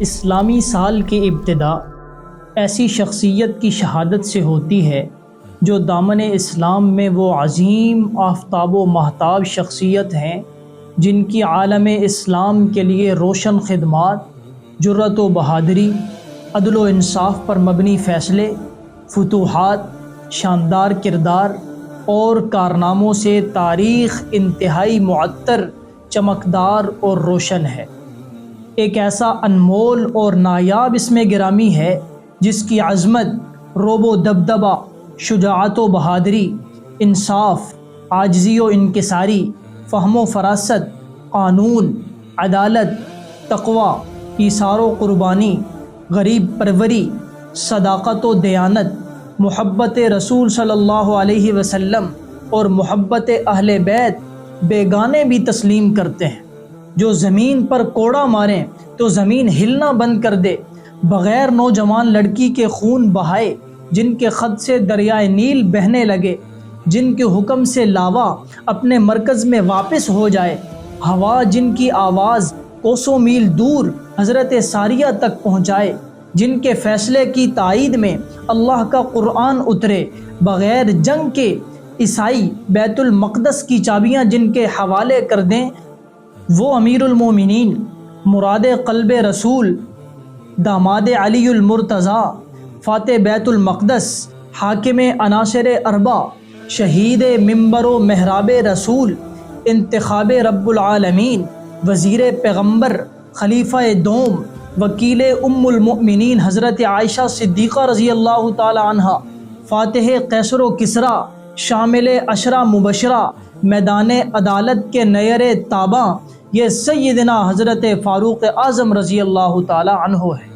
اسلامی سال کی ابتدا ایسی شخصیت کی شہادت سے ہوتی ہے جو دامن اسلام میں وہ عظیم آفتاب و مہتاب شخصیت ہیں جن کی عالم اسلام کے لیے روشن خدمات، جرأت و بہادری، عدل و انصاف پر مبنی فیصلے، فتوحات، شاندار کردار اور کارناموں سے تاریخ انتہائی معطر، چمکدار اور روشن ہے۔ ایک ایسا انمول اور نایاب اسم گرامی ہے جس کی عظمت، رعب و دبدبہ، شجاعت و بہادری، انصاف، عاجزی و انکساری، فہم و فراست، قانون، عدالت، تقوی، ایثار و قربانی، غریب پروری، صداقت و دیانت، محبت رسول صلی اللہ علیہ وسلم اور محبت اہل بیت بیگانے بھی تسلیم کرتے ہیں۔ جو زمین پر کوڑا ماریں تو زمین ہلنا بند کر دے، بغیر نوجوان لڑکی کے خون بہائے، جن کے خط سے دریائے نیل بہنے لگے، جن کے حکم سے لاوا اپنے مرکز میں واپس ہو جائے، ہوا جن کی آواز کوسوں میل دور حضرت ساریہ تک پہنچائے، جن کے فیصلے کی تائید میں اللہ کا قرآن اترے، بغیر جنگ کے عیسائی بیت المقدس کی چابیاں جن کے حوالے کر دیں، وہ امیر المومنین، مراد قلب رسول، داماد علی المرتضیٰ، فاتح بیت المقدس، حاکم عناصر اربع، شہید منبر و محراب رسول، انتخاب رب العالمین، وزیر پیغمبر، خلیفہ دوم، وکیل ام المؤمنین حضرت عائشہ صدیقہ رضی اللہ تعالی عنہا، فاتح قیصر و کسریٰ، شامل عشرہ مبشرہ، میدان عدالت کے نیر تاباں، یہ سیدنا حضرت فاروق اعظم رضی اللہ تعالی عنہ ہے۔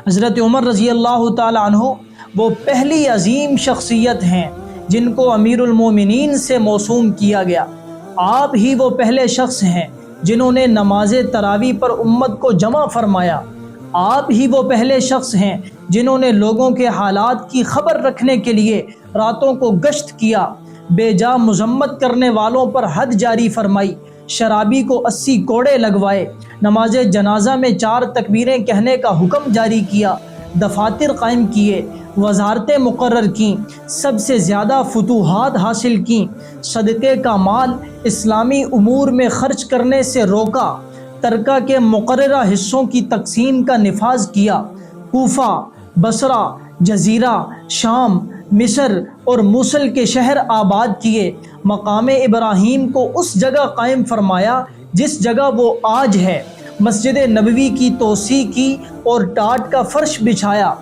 حضرت عمر رضی اللہ تعالی عنہ وہ پہلی عظیم شخصیت ہیں جن کو امیر المومنین سے موسوم کیا گیا۔ آپ ہی وہ پہلے شخص ہیں جنہوں نے نماز تراویح پر امت کو جمع فرمایا۔ آپ ہی وہ پہلے شخص ہیں جنہوں نے لوگوں کے حالات کی خبر رکھنے کے لیے راتوں کو گشت کیا، بے جا مذمت کرنے والوں پر حد جاری فرمائی، شرابی کو 80 کوڑے لگوائے، نماز جنازہ میں 4 تکبیریں کہنے کا حکم جاری کیا، دفاتر قائم کیے، وزارتیں مقرر کیں، سب سے زیادہ فتوحات حاصل کیں، صدقے کا مال اسلامی امور میں خرچ کرنے سے روکا، ترکہ کے مقررہ حصوں کی تقسیم کا نفاذ کیا، کوفہ، بصرہ، جزیرہ، شام، مصر اور موصل کے شہر آباد کیے، مقام ابراہیم کو اس جگہ قائم فرمایا جس جگہ وہ آج ہے، مسجد نبوی کی توسیع کی اور ٹاٹ کا فرش بچھایا،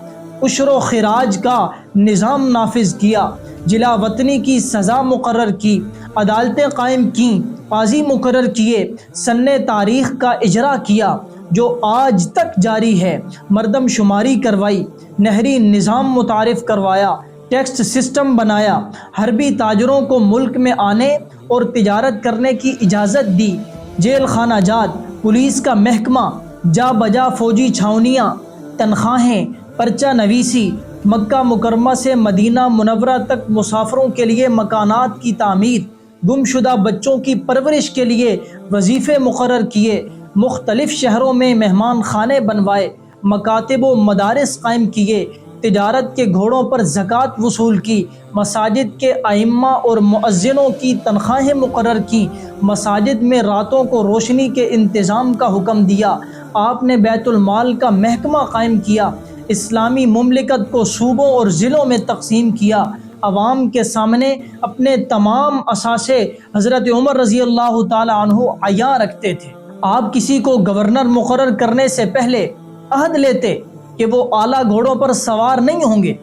عشر و خراج کا نظام نافذ کیا، جلا وطنی کی سزا مقرر کی، عدالتیں قائم کیں، قاضی مقرر کیے، سن تاریخ کا اجرا کیا جو آج تک جاری ہے، مردم شماری کروائی، نہری نظام متعارف کروایا، ٹیکس سسٹم بنایا، حربی تاجروں کو ملک میں آنے اور تجارت کرنے کی اجازت دی، جیل خانہ جات، پولیس کا محکمہ، جا بجا فوجی چھاونیاں، تنخواہیں، پرچہ نویسی، مکہ مکرمہ سے مدینہ منورہ تک مسافروں کے لیے مکانات کی تعمیر، گم شدہ بچوں کی پرورش کے لیے وظیفے مقرر کیے، مختلف شہروں میں مہمان خانے بنوائے، مکاتب و مدارس قائم کیے، تجارت کے گھوڑوں پر زکوٰۃ وصول کی، مساجد کے ائمہ اور مؤذنوں کی تنخواہیں مقرر کی، مساجد میں راتوں کو روشنی کے انتظام کا حکم دیا، آپ نے بیت المال کا محکمہ قائم کیا، اسلامی مملکت کو صوبوں اور ضلعوں میں تقسیم کیا، عوام کے سامنے اپنے تمام اثاثے حضرت عمر رضی اللہ تعالی عنہ عیاں رکھتے تھے۔ آپ کسی کو گورنر مقرر کرنے سے پہلے عہد لیتے کہ وہ اعلیٰ گھوڑوں پر سوار نہیں ہوں گے،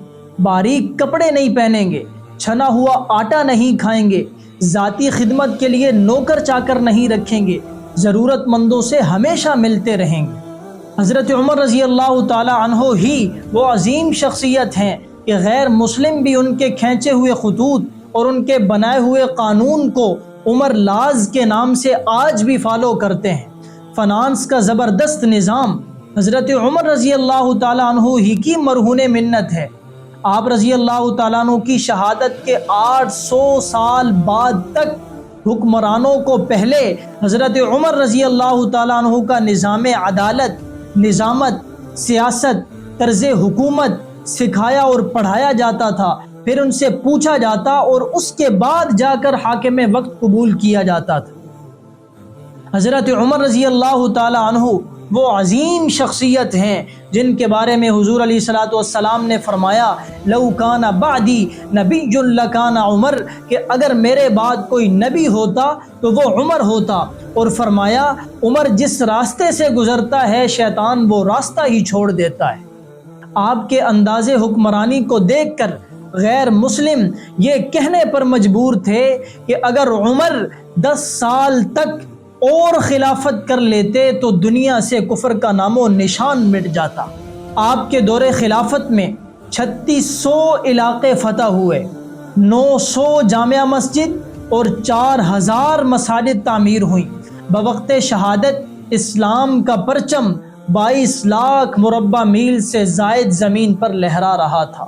باریک کپڑے نہیں پہنیں گے، چھنا ہوا آٹا نہیں کھائیں گے، ذاتی خدمت کے لیے نوکر چاکر نہیں رکھیں گے، ضرورت مندوں سے ہمیشہ ملتے رہیں گے۔ حضرت عمر رضی اللہ تعالی عنہ ہی وہ عظیم شخصیت ہیں کہ غیر مسلم بھی ان کے کھینچے ہوئے خطوط اور ان کے بنائے ہوئے قانون کو عمر لاز کے نام سے آج بھی فالو کرتے ہیں۔ فنانس کا زبردست نظام حضرت عمر رضی اللہ تعالیٰ عنہ ہی کی مرہون منت ہے۔ آپ رضی اللہ تعالیٰ عنہ کی شہادت کے 800 سال بعد تک حکمرانوں کو پہلے حضرت عمر رضی اللہ تعالیٰ عنہ کا نظام عدالت، نظامت، سیاست، طرز حکومت سکھایا اور پڑھایا جاتا تھا، پھر ان سے پوچھا جاتا اور اس کے بعد جا کر حاکم وقت قبول کیا جاتا تھا۔ حضرت عمر رضی اللہ تعالی عنہ وہ عظیم شخصیت ہیں جن کے بارے میں حضور علیہ الصلوۃ والسلام نے فرمایا لو کان بعدی نبی لکان عمر، کہ اگر میرے بعد کوئی نبی ہوتا تو وہ عمر ہوتا، اور فرمایا عمر جس راستے سے گزرتا ہے شیطان وہ راستہ ہی چھوڑ دیتا ہے۔ آپ کے انداز حکمرانی کو دیکھ کر غیر مسلم یہ کہنے پر مجبور تھے کہ اگر عمر 10 سال تک اور خلافت کر لیتے تو دنیا سے کفر کا نام و نشان مٹ جاتا۔ آپ کے دور خلافت میں 3600 علاقے فتح ہوئے، 900 جامع مسجد اور 4000 مساجد تعمیر ہوئیں۔ بوقت شہادت اسلام کا پرچم 22 لاکھ مربع میل سے زائد زمین پر لہرا رہا تھا۔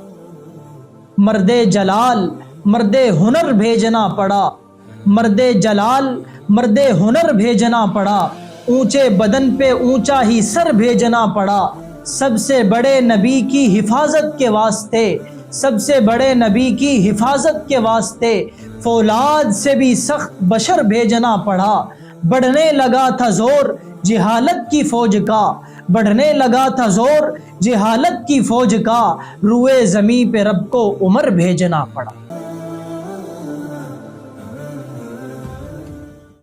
مرد جلال مرد ہنر بھیجنا پڑا، مرد جلال مرد ہنر بھیجنا پڑا، اونچے بدن پہ اونچا ہی سر بھیجنا پڑا، سب سے بڑے نبی کی حفاظت کے واسطے، سب سے بڑے نبی کی حفاظت کے واسطے فولاد سے بھی سخت بشر بھیجنا پڑا۔ بڑھنے لگا تھا زور جہالت کی فوج کا، بڑھنے لگا تھا زور جہالت کی فوج کا، روئے زمیں پہ رب کو عمر بھیجنا پڑا۔